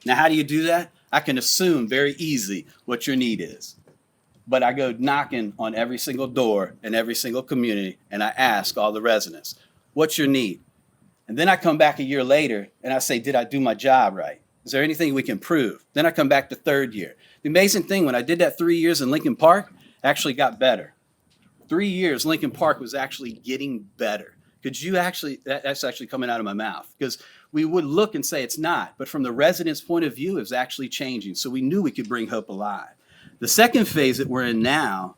Now, how do you do that? I can assume very easily what your need is. But I go knocking on every single door in every single community, and I ask all the residents, what's your need? And then I come back a year later, and I say, did I do my job right? Is there anything we can prove? Then I come back the third year. The amazing thing, when I did that 3 years in Lincoln Park, actually got better. 3 years, Lincoln Park was actually getting better. Could you actually, that's actually coming out of my mouth, because we would look and say it's not, but from the residents' point of view, it's actually changing. So we knew we could bring hope alive. The second phase that we're in now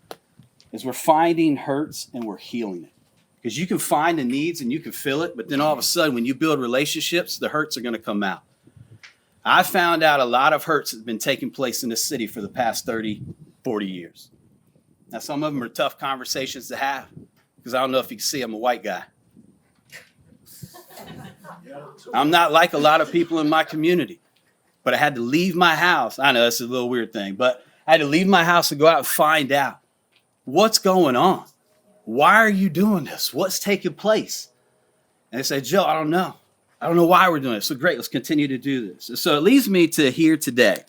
is we're finding hurts and we're healing it. Because you can find the needs and you can fill it, but then all of a sudden when you build relationships, the hurts are going to come out. I found out a lot of hurts have been taking place in this city for the past 30, 40 years. Now, some of them are tough conversations to have, because I don't know if you can see I'm a white guy. I'm not like a lot of people in my community, but I had to leave my house. I know that's a little weird thing, but I had to leave my house and go out and find out what's going on. Why are you doing this? What's taking place? And they said, Joe, I don't know. I don't know why we're doing it. So great, let's continue to do this. So it leads me to here today.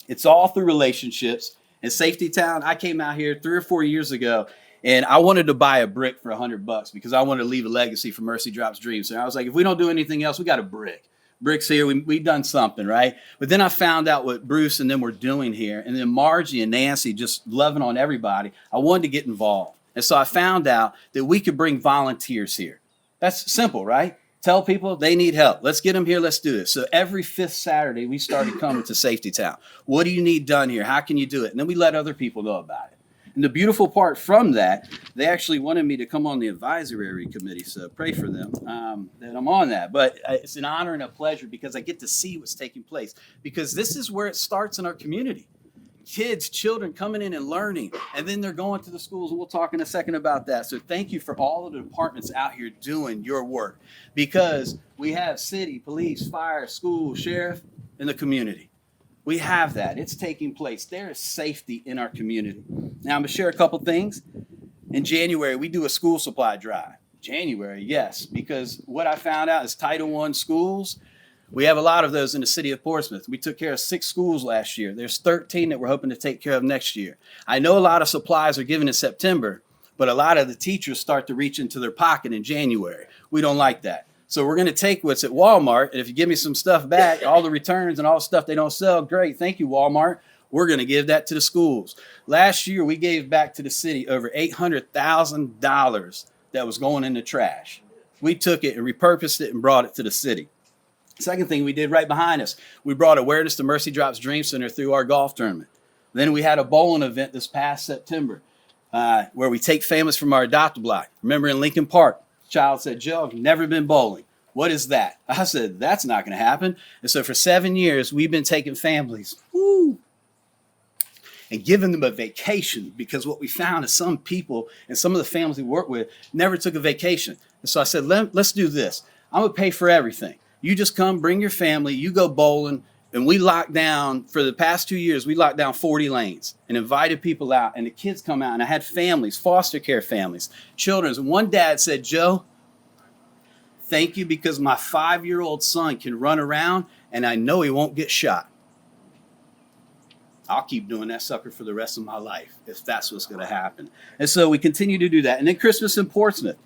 It's all through relationships. In Safety Town, I came out here 3 or 4 years ago, and I wanted to buy a brick for $100 because I wanted to leave a legacy for Mercy Drops Dreams. And I was like, if we don't do anything else, we got a brick. Bricks here, we've done something, right? But then I found out what Bruce and them were doing here, and then Margie and Nancy just loving on everybody. I wanted to get involved. And so I found out that we could bring volunteers here. That's simple, right? Tell people they need help. Let's get them here. Let's do this. So every 5th Saturday, we started coming to Safety Town. What do you need done here? How can you do it? And then we let other people know about it. And the beautiful part from that, they actually wanted me to come on the advisory committee, so pray for them that I'm on that. But it's an honor and a pleasure because I get to see what's taking place, because this is where it starts in our community. Kids, children coming in and learning, and then they're going to the schools, and we'll talk in a second about that. So thank you for all of the departments out here doing your work, because we have city, police, fire, school, sheriff, and the community. We have that. It's taking place. There is safety in our community. Now, I'm going to share a couple things. In January, we do a school supply drive. January, yes, because what I found out is Title I schools, we have a lot of those in the city of Portsmouth. We took care of 6 schools last year. There's 13 that we're hoping to take care of next year. I know a lot of supplies are given in September, but a lot of the teachers start to reach into their pocket in January. We don't like that. So we're going to take what's at Walmart, and if you give me some stuff back, all the returns and all the stuff they don't sell, great, thank you, Walmart. We're going to give that to the schools. Last year, we gave back to the city over $800,000 that was going in the trash. We took it and repurposed it and brought it to the city. Second thing we did right behind us, we brought awareness to Mercy Drops Dream Center through our golf tournament. Then we had a bowling event this past September where we take families from our adopt block. Remember in Lincoln Park, child said, Joe, I've never been bowling. What is that? I said, that's not going to happen. And so for 7 years, we've been taking families and giving them a vacation, because what we found is some people and some of the families we work with never took a vacation. And so I said, let's do this. I'm going to pay for everything. You just come, bring your family, you go bowling. And we locked down, for the past 2 years, we locked down 40 lanes and invited people out. And the kids come out, and I had families, foster care families, children's. And one dad said, Joe, thank you, because my 5-year-old son can run around and I know he won't get shot. I'll keep doing that sucker for the rest of my life if that's what's going to happen. And so we continue to do that. And then Christmas in Portsmouth.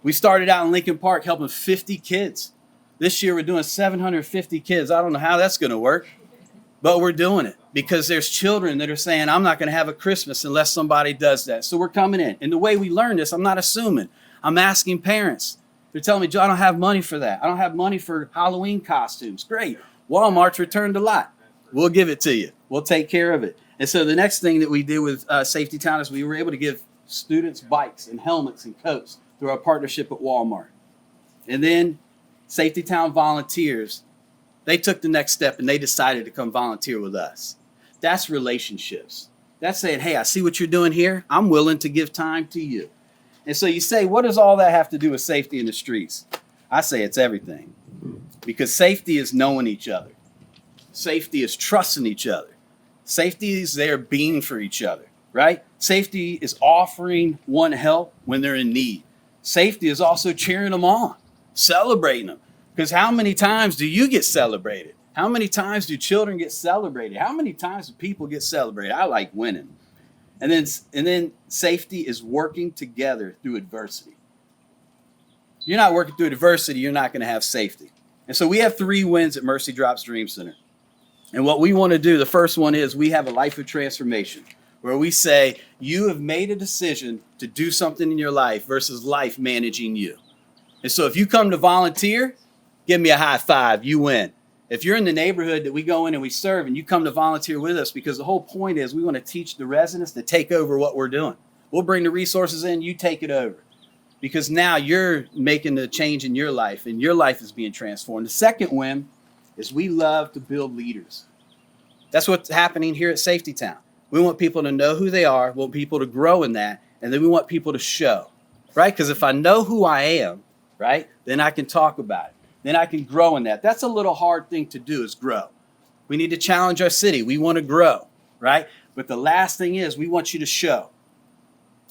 We started out in Lincoln Park helping 50 kids. This year we're doing 750 kids. I don't know how that's going to work, but we're doing it because there's children that are saying, I'm not going to have a Christmas unless somebody does that. So we're coming in. And the way we learn this, I'm not assuming. I'm asking parents. They're telling me, Joe, I don't have money for that. I don't have money for Halloween costumes. Great. Walmart's returned a lot. We'll give it to you. We'll take care of it. And so the next thing that we did with Safety Town is we were able to give students bikes and helmets and coats through our partnership at Walmart. And then Safety Town volunteers, they took the next step and they decided to come volunteer with us. That's relationships. That's saying, hey, I see what you're doing here. I'm willing to give time to you. And so you say, what does all that have to do with safety in the streets? I say it's everything. Because safety is knowing each other. Safety is trusting each other. Safety is there being for each other, right? Safety is offering one help when they're in need. Safety is also cheering them on, celebrating them. Because how many times do you get celebrated? How many times do children get celebrated? How many times do people get celebrated? I like winning. And then safety is working together through adversity. You're not working through adversity, you're not going to have safety. And so we have 3 wins at Mercy Drops Dream Center. And what we want to do, the first one is we have a life of transformation, where we say you have made a decision to do something in your life versus life managing you. And so if you come to volunteer, give me a high five, you win. If you're in the neighborhood that we go in and we serve and you come to volunteer with us, because the whole point is we want to teach the residents to take over what we're doing. We'll bring the resources in, you take it over. Because now you're making the change in your life and your life is being transformed. The second win is we love to build leaders. That's what's happening here at Safety Town. We want people to know who they are, we want people to grow in that, and then we want people to show, right? Because if I know who I am, right, then I can talk about it. Then I can grow in that. That's a little hard thing to do, is grow. We need to challenge our city. We want to grow, right? But the last thing is we want you to show.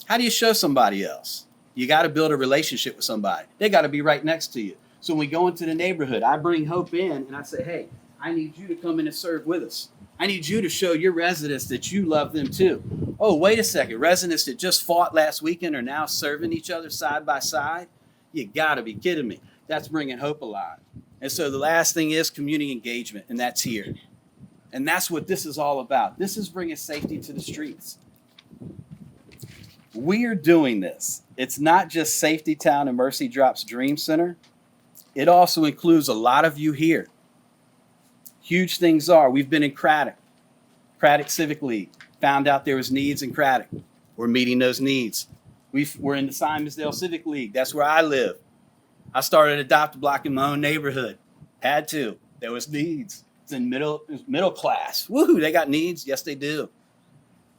How do you show somebody else? You got to build a relationship with somebody. They got to be right next to you. So when we go into the neighborhood, I bring hope in and I say, hey, I need you to come in and serve with us. I need you to show your residents that you love them too. Oh, wait a second. Residents that just fought last weekend are now serving each other side by side? You gotta be kidding me. That's bringing hope alive. And so the last thing is community engagement, and that's here. And that's what this is all about. This is bringing safety to the streets. We are doing this. It's not just Safety Town and Mercy Drop's Dream Center. It also includes a lot of you here. Huge things are, we've been in Craddock Civic League, found out there was needs in Craddock. We're meeting those needs. We're in the Simonsdale Civic League. That's where I live. I started an adopt-a-block in my own neighborhood. Had to. There was needs. It's in middle class. Woohoo, they got needs. Yes, they do.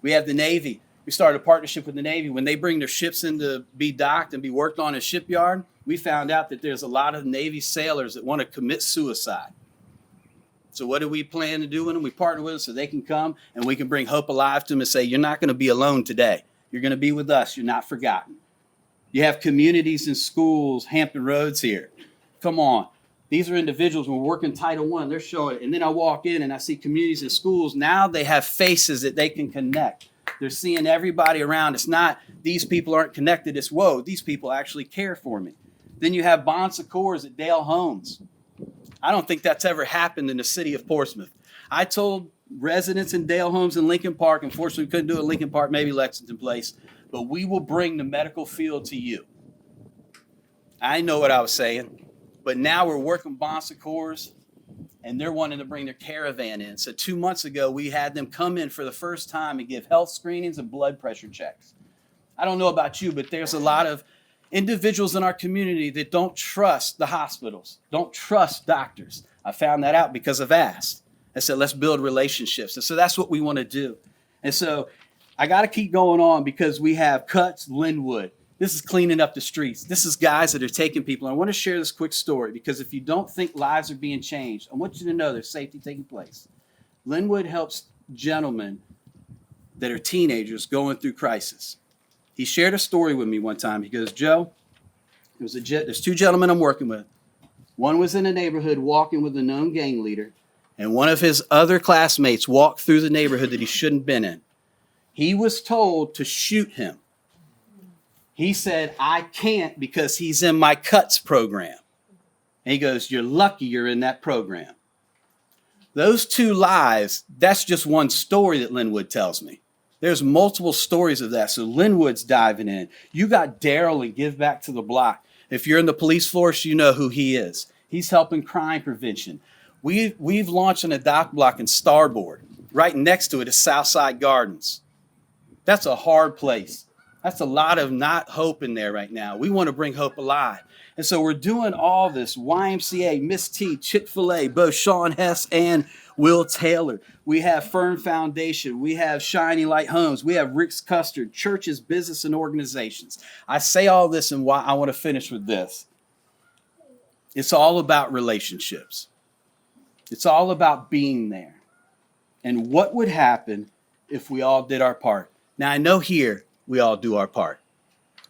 We have the Navy. We started a partnership with the Navy. When they bring their ships in to be docked and be worked on in a shipyard, we found out that there's a lot of Navy sailors that want to commit suicide. So what do we plan to do with them? We partner with them so they can come and we can bring hope alive to them and say, you're not going to be alone today. You're going to be with us. You're not forgotten. You have communities and schools, Hampton Roads here. Come on. These are individuals, when we're working Title I, they're showing it. And then I walk in and I see communities and schools. Now they have faces that they can connect. They're seeing everybody around. It's not these people aren't connected. It's, whoa, these people actually care for me. Then you have Bon Secours at Dale Homes. I don't think that's ever happened in the city of Portsmouth. I told residents in Dale Homes and Lincoln Park, unfortunately we couldn't do it in Lincoln Park, maybe Lexington Place, but we will bring the medical field to you. I know what I was saying, but now we're working Bon Secours and they're wanting to bring their caravan in. So 2 months ago, we had them come in for the first time and give health screenings and blood pressure checks. I don't know about you, but there's a lot of individuals in our community that don't trust the hospitals, don't trust doctors. I found that out because I've asked. I said, let's build relationships. And so that's what we want to do. And so I got to keep going on because we have Cuts, Linwood. This is cleaning up the streets. This is guys that are taking people. And I want to share this quick story because if you don't think lives are being changed, I want you to know there's safety taking place. Linwood helps gentlemen that are teenagers going through crisis. He shared a story with me one time. He goes, Joe, there's two gentlemen I'm working with. One was in a neighborhood walking with a known gang leader, and one of his other classmates walked through the neighborhood that he shouldn't have been in. He was told to shoot him. He said, I can't because he's in my Cuts program. And he goes, you're lucky you're in that program. Those two lives, that's just one story that Linwood tells me. There's multiple stories of that. So Linwood's diving in. You got Daryl and Give Back to the Block. If you're in the police force, you know who he is. He's helping crime prevention. We've launched an adopt block in Starboard. Right next to it is Southside Gardens. That's a hard place. That's a lot of not hope in there right now. We want to bring hope alive. And so we're doing all this. YMCA, Miss T, Chick-fil-A, both Sean Hess and Will Taylor. We have Fern Foundation. We have Shiny Light Homes. We have Rick's Custard, churches, business, and organizations. I say all this and why I want to finish with this. It's all about relationships. It's all about being there. And what would happen if we all did our part? Now, I know here we all do our part,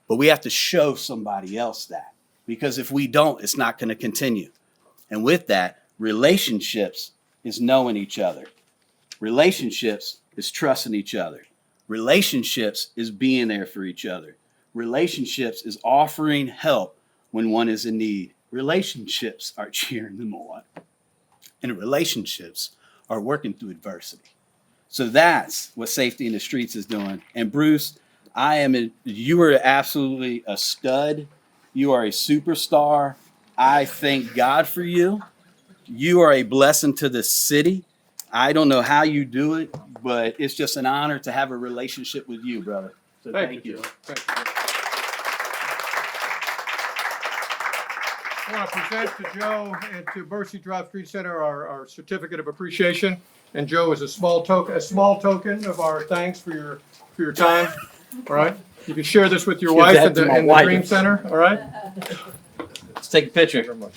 but we have to show somebody else that. Because if we don't, it's not going to continue. And with that, relationships is knowing each other. Relationships is trusting each other. Relationships is being there for each other. Relationships is offering help when one is in need. Relationships are cheering them on. And relationships are working through adversity. So that's what Safety in the Streets is doing. And Bruce, you are absolutely a stud. You are a superstar. I thank God for you. You are a blessing to the city. I don't know how you do it, but it's just an honor to have a relationship with you, brother. So thank you. Joe. Thank you. I want to present to Joe and to Mercy Drive Street Center our certificate of appreciation. And Joe is a small token of our thanks for your time. All right. You can share this with your wife in the Dream Center. All right. Let's take a picture. Very much.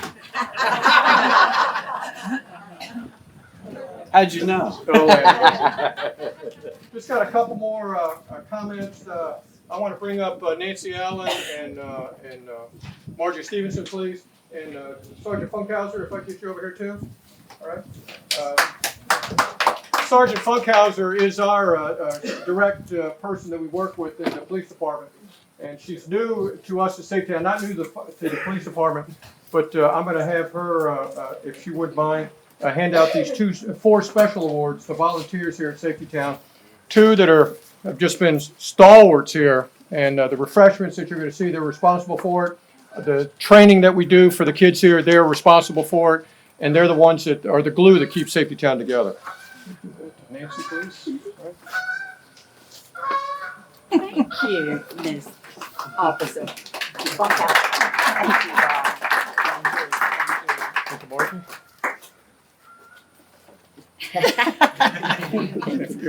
How'd you know? Just got a couple more comments. I want to bring up Nancy Allen and Margie Stevenson, please. And Sergeant Funkhauser, if I get you over here too. All right. Sergeant Funkhauser is our direct person that we work with in the police department. And she's new to us at Safety Town, not new to the police department, but I'm going to have her, if she wouldn't mind, hand out these 4 special awards to volunteers here at Safety Town. 2 that have just been stalwarts here, and the refreshments that you're going to see, they're responsible for it. The training that we do for the kids here, they're responsible for it, and they're the ones that are the glue that keeps Safety Town together. Nancy, please. Thank you, Ms. Officer. Thank you, Thank you, Martin. If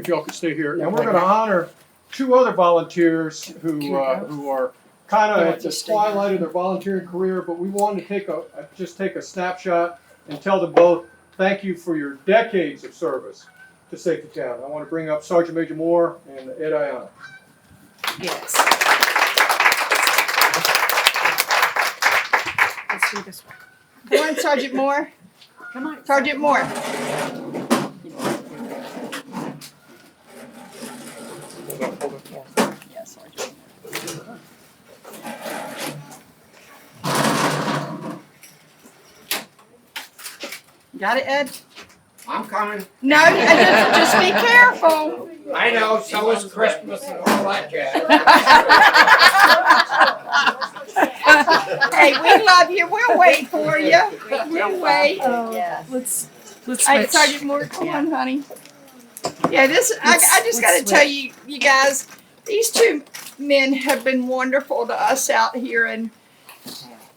y'all could stay here, and we're going to honor 2 other volunteers who are kind of at the twilight of their volunteering career, but we wanted to take a snapshot and tell them both thank you for your decades of service to Safety Town. I want to bring up Sergeant Major Moore and Ed Ayana. Yes. Let's do this one. Come on, Sergeant Moore. Come on. Sergeant Moore. Yes, Sergeant. Got it, Ed? I'm coming. No, just be careful. I know, so is Christmas and all that jazz. Hey, we love you. We'll wait for you. We'll wait. Yes. Let's Hey, switch. Sergeant Moore, come on, honey. Yeah, I just got to tell you, you guys, these 2 men have been wonderful to us out here, and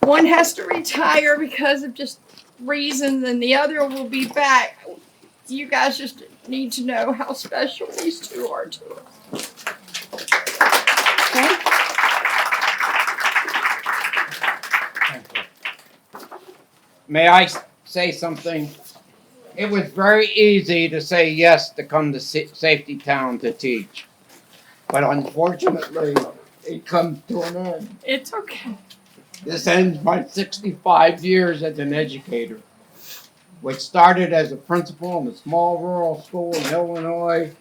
one has to retire because of just reasons, and the other will be back. You guys just need to know how special these 2 are to us. Okay? May I say something? It was very easy to say yes to come to Safety Town to teach. But unfortunately, it comes to an end. It's okay. This ends my 65 years as an educator, which started as a principal in a small rural school in Illinois,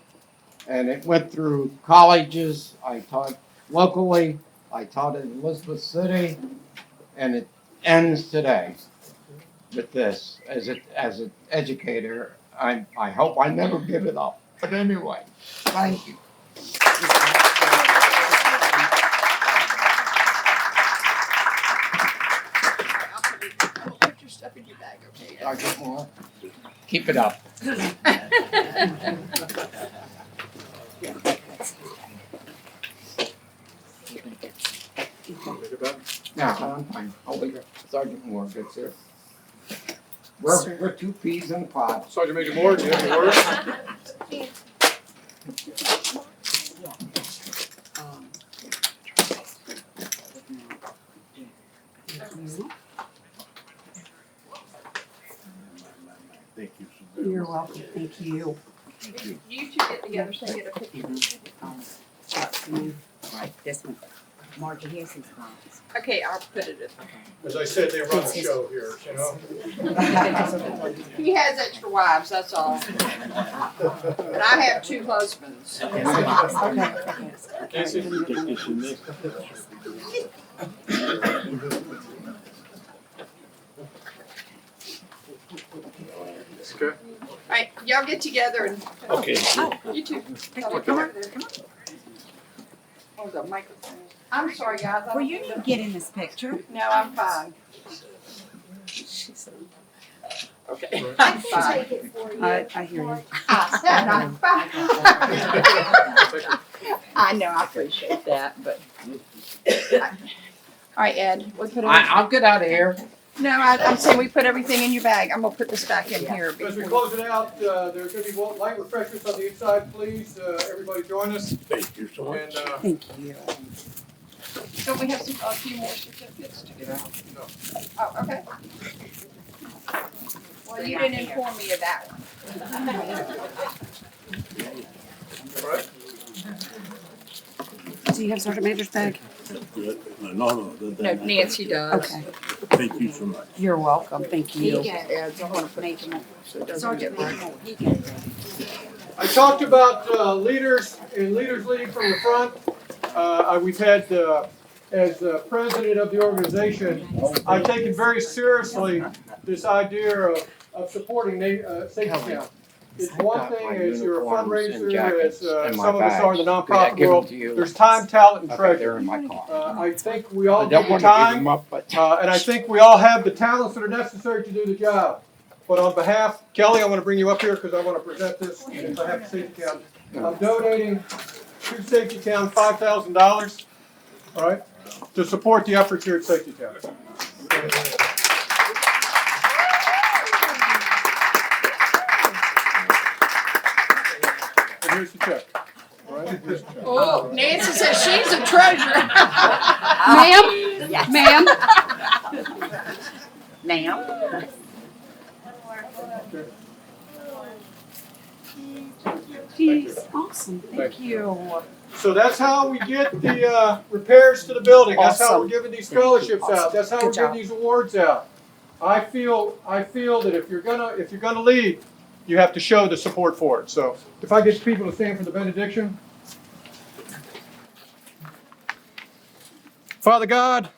and it went through colleges. I taught locally, I taught in Elizabeth City, and it ends today with this. As an educator, I hope I never give it up. But anyway, thank you. Put your stuff in your bag, okay? Sergeant Moore, keep it up. No, I'm fine. I'll leave it. Sergeant Moore gets here. We're 2 peas in a pod. Sergeant Major Moore, do you have any words? Thank you. You're welcome. Thank you. You 2 get together so you get a picture. Right, this one. Margie, here's his box. Okay, I'll put it in. As I said, they run the show here, you know? He has extra wives, that's all. But I have 2 husbands. Nancy? Okay. Alright, y'all get together and. Okay. You 2. Come on, come on. Oh, the microphone. I'm sorry, guys. I Well, don't you mean didn't to- get in this picture. No, I'm fine. Okay. I I'm fine. I hear you. I said I'm fine. I know, I appreciate that, but. Alright, Ed, we'll put it. I'll get out of here. No, I'm saying we put everything in your bag. I'm gonna put this back in here. As we close it out, there's going to be light refreshments on the inside, please. Everybody join us. Thank you so much. And Thank you. Don't we have a few more certificates to get out? No. Oh, okay. Well, you didn't inform me of that one. all right. Do you have Sergeant Major's bag? No. No, Nancy does. Okay. Thank you so much. You're welcome. Thank you. Yeah, I want to Make him so it doesn't Sergeant, get make right. him he get ready. I talked about leaders and leaders leading from the front. We've had, as president of the organization, I've taken very seriously this idea of supporting Safety Town. It's one thing as you're a fundraiser, as some of us are in the nonprofit world. There's time, talent, and treasure. I think we all give the time, and I think we all have the talents that are necessary to do the job. But on behalf, Kelly, I want to bring you up here because I want to present this on behalf of Safety Town. I'm donating to Safety Town $5,000, all right, to support the efforts here at Safety Town. And here's the check. All right, here's the check. Oh, Nancy says she's a treasurer. Ma'am? Yes. Ma'am? Ma'am? She's awesome. Thank you. So that's how we get the repairs to the building. That's how we're Awesome. giving these scholarships out. That's how Good we're giving job. these awards out. I feel that if you're gonna lead, you have to show the support for it. So if I get people to stand for the benediction. Father God,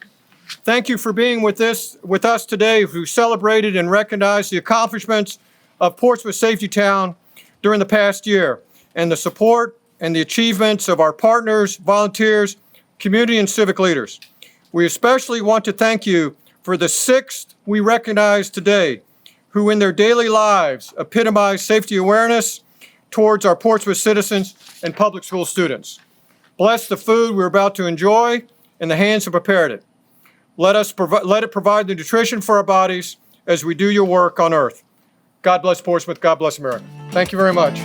thank you for being with us today, who celebrated and recognized the accomplishments of Portsmouth Safety Town during the past year, and the support and the achievements of our partners, volunteers, community, and civic leaders. We especially want to thank you for the 6th we recognize today, who in their daily lives epitomize safety awareness towards our Portsmouth citizens and public school students. Bless the food we're about to enjoy in the hands who prepared it. Let it provide the nutrition for our bodies as we do your work on earth. God bless Portsmouth. God bless America. Thank you very much.